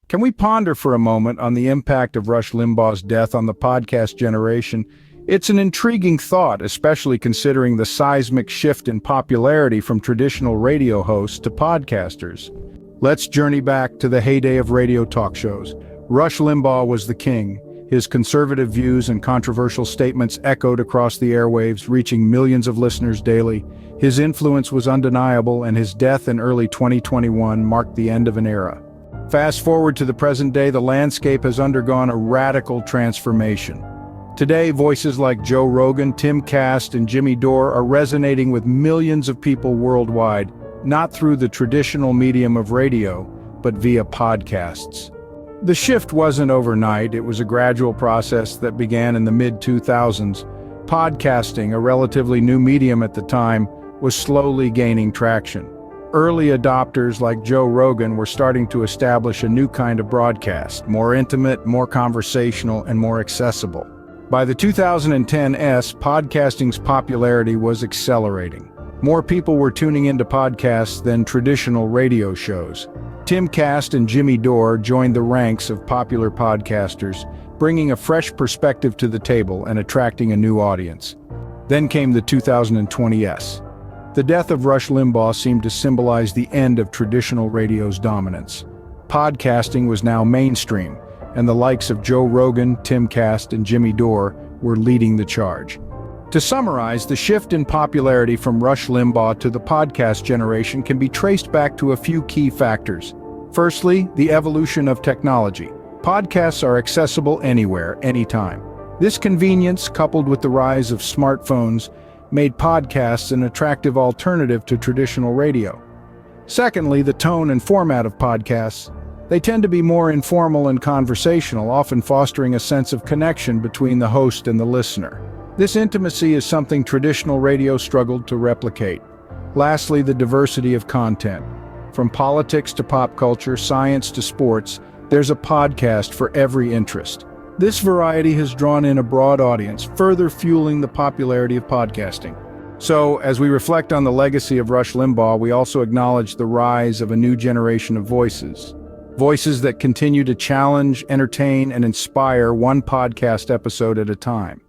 Can we ponder for a moment on the impact of Rush Limbaugh's death on the podcast generation? It's an intriguing thought, especially considering the seismic shift in popularity from traditional radio hosts to podcasters. Let's journey back to the heyday of radio talk shows. Rush Limbaugh was the king. His conservative views and controversial statements echoed across the airwaves, reaching millions of listeners daily. His influence was undeniable, and his death in early 2021 marked the end of an era. Fast forward to the present day, the landscape has undergone a radical transformation. Today, voices like Joe Rogan, Tim Cast, and Jimmy Dore are resonating with millions of people worldwide, not through the traditional medium of radio, but via podcasts. The shift wasn't overnight. It was a gradual process that began in the mid-2000s. Podcasting, a relatively new medium at the time, was slowly gaining traction. Early adopters like Joe Rogan were starting to establish a new kind of broadcast, more intimate, more conversational, and more accessible. By the 2010s, podcasting's popularity was accelerating. More people were tuning into podcasts than traditional radio shows. Tim Cast and Jimmy Dore joined the ranks of popular podcasters, bringing a fresh perspective to the table and attracting a new audience. Then came the 2020s. The death of Rush Limbaugh seemed to symbolize the end of traditional radio's dominance. Podcasting was now mainstream, and the likes of Joe Rogan, Tim Cast, and Jimmy Dore were leading the charge. To summarize, the shift in popularity from Rush Limbaugh to the podcast generation can be traced back to a few key factors. Firstly, the evolution of technology. Podcasts are accessible anywhere, anytime. This convenience, coupled with the rise of smartphones, made podcasts an attractive alternative to traditional radio. Secondly, the tone and format of podcasts. They tend to be more informal and conversational, often fostering a sense of connection between the host and the listener. This intimacy is something traditional radio struggled to replicate. Lastly, the diversity of content. From politics to pop culture, science to sports, there's a podcast for every interest. This variety has drawn in a broad audience, further fueling the popularity of podcasting. So, as we reflect on the legacy of Rush Limbaugh, we also acknowledge the rise of a new generation of voices. Voices that continue to challenge, entertain, and inspire one podcast episode at a time.